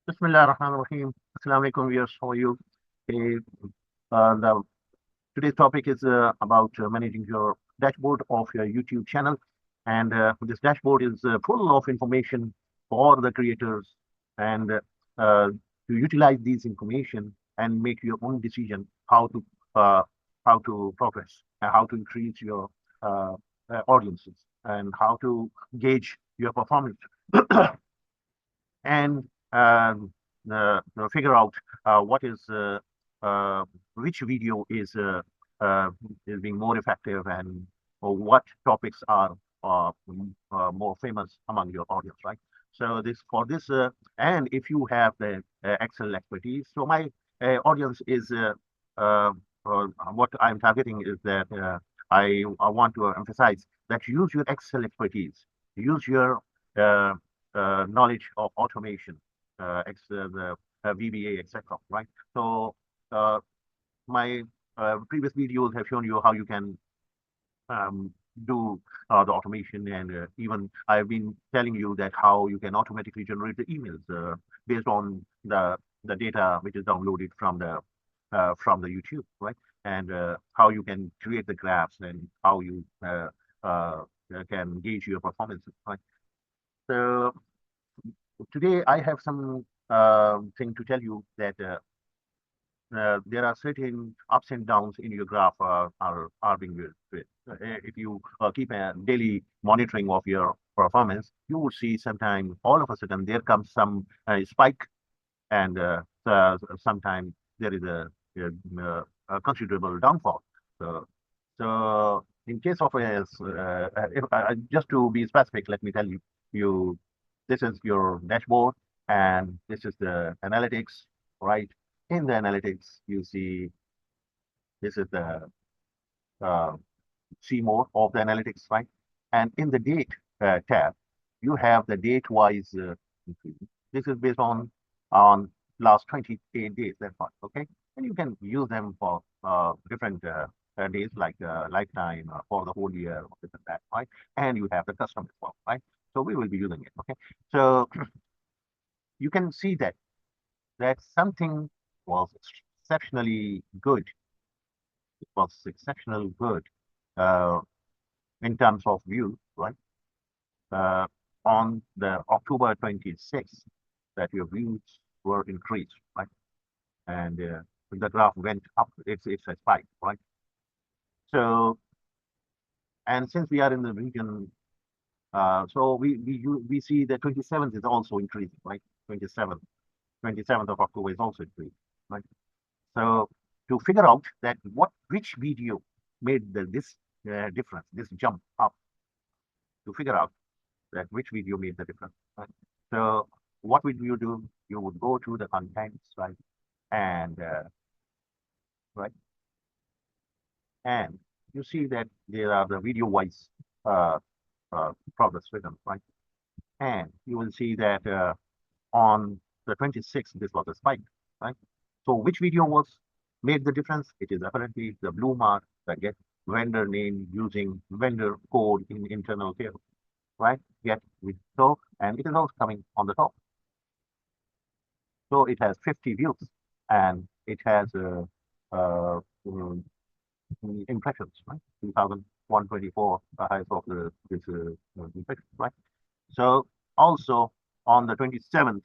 Bismillah ar-Rahman ar-Rahim. Assalamu alaikum viewers. How are you? Okay, the today's topic is about managing your dashboard of your YouTube channel. And this dashboard is full of information for the creators and to utilize these information and make your own decision uh, how to progress, how to increase your uh, audiences, and how to gauge your performance. And figure out what is which video uh, is being more effective and or what topics are more famous among your audience, right? So this for this and if you have the Excel expertise, so my audience is uh, what I'm targeting is that I want to emphasize that use your Excel expertise, use your uh, knowledge of automation, the VBA, etc. Right? So uh, my previous videos have shown you how you can um, do the automation, and even I've been telling you that how you can automatically generate the emails based on the data which is downloaded from the YouTube, right? And how you can create the graphs and how you uh, can gauge your performance, right? So today I have some thing to tell you that there are certain ups and downs in your graph are being with. If you keep a daily monitoring of your performance, you will see sometime all of a sudden there comes some spike, and sometime there is a considerable downfall. So, so in case of just to be specific, let me tell you this is your dashboard and this is the analytics, right? In the analytics, you see this is the uh, see more of the analytics, right? And in the date tab, you have the date-wise increase. This is based on last 28 days. That's fine, okay? And you can use them for different days like lifetime for the whole year or this and that, right? And you have the custom as well, right? So we will be using it, okay? So you can see that something was exceptionally good. It was exceptional good uh, in terms of views, right? Uh, on the October 26th, that your views were increased, right? And the graph went up. It's a spike, right? So, and since we are in the region, so we see the 27th is also increasing, right? 27th of October is also increasing, right? So to figure out that which video made this difference, this jump up, to figure out that which video made the difference, right? So what would you do? You would go to the contents, right? And right, and you see that there are the video-wise uh, progress rhythm, right? And you will see that on the 26th, this was a spike, right? So which video was made the difference? It is apparently the blue mark, the get vendor name using vendor code in internal field, right? Get with so, and it is also coming on the top. So it has 50 views and it has uh, mm, impressions, right? 2,124 the highest of this impressions, right? So also on the 27th,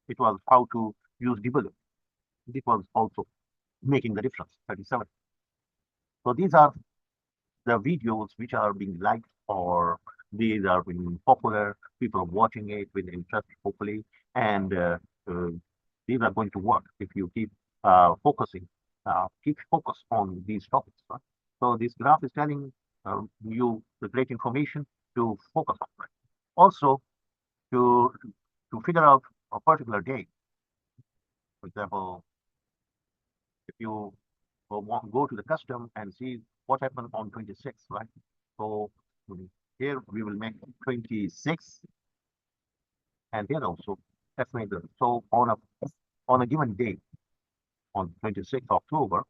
it was how to use debugger. It was also making the difference, 37. So these are the videos which are being liked or these are being popular. People are watching it with interest, hopefully, and uh, these are going to work if you keep focus on these topics. Right? So this graph is telling you the great information to focus on. Right? Also, to to figure out a particular day, for example, if you go to the custom and see what happened on 26, right? So here we will make 26, and here also estimate the so on a given day on 26th October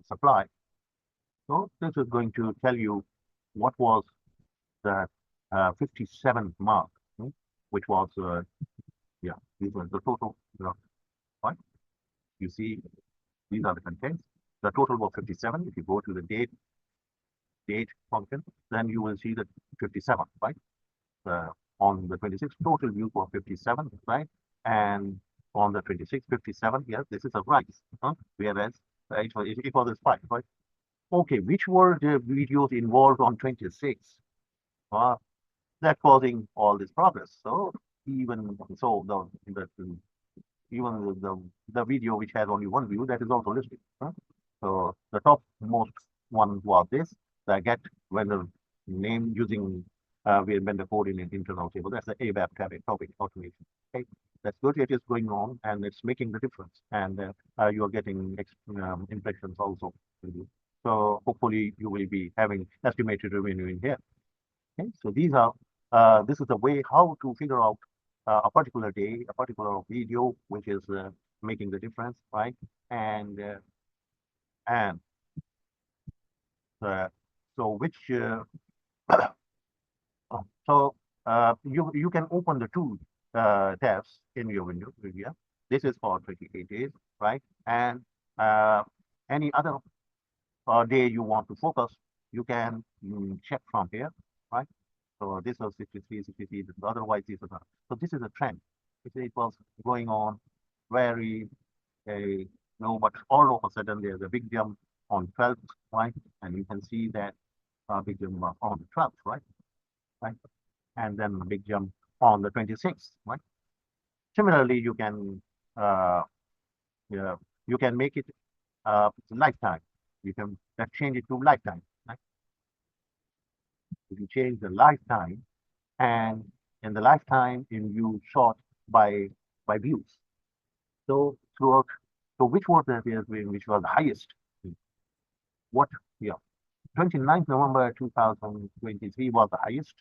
supply. So this is going to tell you what was the 57 mark, which was Yeah, these are the total, right? You see, these are the contents. The total was 57. If you go to the date function, then you will see that 57, right? On the 26th, total view for 57, right? And on the 26th, 57, yes, this is a rise, whereas it was a spike, right? Okay, which were the videos involved on 26? Uh, that causing all this progress. So even so, even the video which has only one view, that is also listed. So the top most one was this, the get vendor name using vendor code in an internal table. That's the ABAP topic automation. Okay, that's good. It is going on and it's making the difference. And you are getting impressions also. So hopefully you will be having estimated revenue in here. Okay, so this is the way how to figure out a particular day, a particular video, which is making the difference, right? And and uh, so which so you can open the two tabs in your window here. This is for 28 days, right? And any other day you want to focus, you can check from here, right? So this was 63, 63, otherwise this was not. So this is a trend. It was going on very, no, but all of a sudden there's a big jump on 12th, right? And you can see that big jump on the 12th, right? Right? And then a big jump on the 26th, right? Similarly, uh, yeah, you can make it lifetime. You can change it to lifetime, right? If you change the lifetime, and in the lifetime in view short by views. So throughout, so which was the which was the highest? What? Yeah, 29th November 2023 was the highest,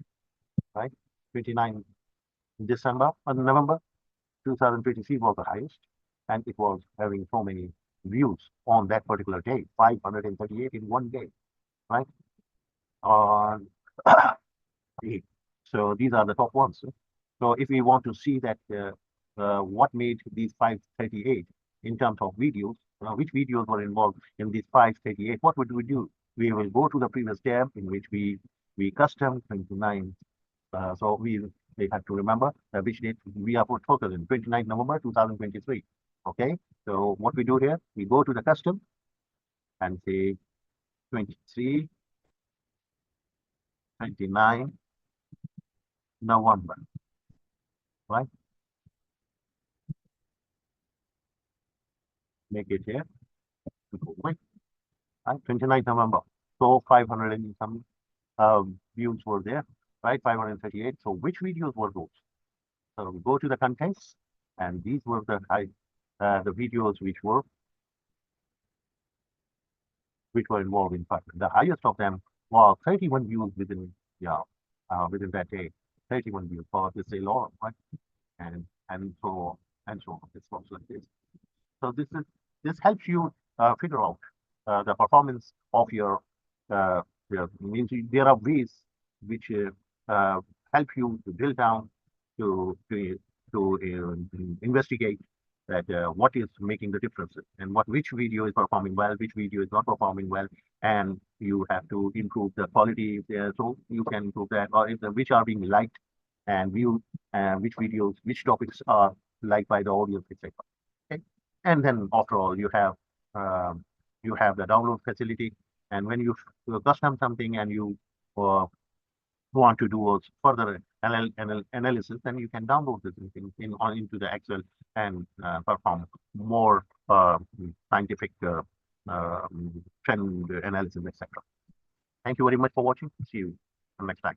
right? 29 December November 2023 was the highest, and it was having so many views on that particular day, 538 in one day, right? On so these are the top ones. So if we want to see that what made these 538 in terms of videos, which videos were involved in these 538, what would we do? We will go to the previous tab in which we custom 29. So we have to remember which date we are focused in 29 November 2023. Okay, so what we do here, we go to the custom and say 23, 29 November, right? Make it here. Right? 29th November. So 500 and some views were there, right? 538. So which videos were those? So we go to the contents, and these were the videos which were involved in fact. The highest of them was 31 views within that day. 31 views for this a lot, right? And so and so on. It's also like this. So this helps you figure out the performance of uh, means there are ways which help you to drill down to investigate that what is making the differences and which video is performing well, which video is not performing well, and you have to improve the quality there. So you can improve that, or if which are being liked and viewed, which videos, which topics are liked by the audience, etc. Okay. And then after all, you have the download facility. And when you custom something and you uh, want to do a further analysis, then you can download this into the Excel and perform more scientific trend analysis, etc. Thank you very much for watching. See you next time.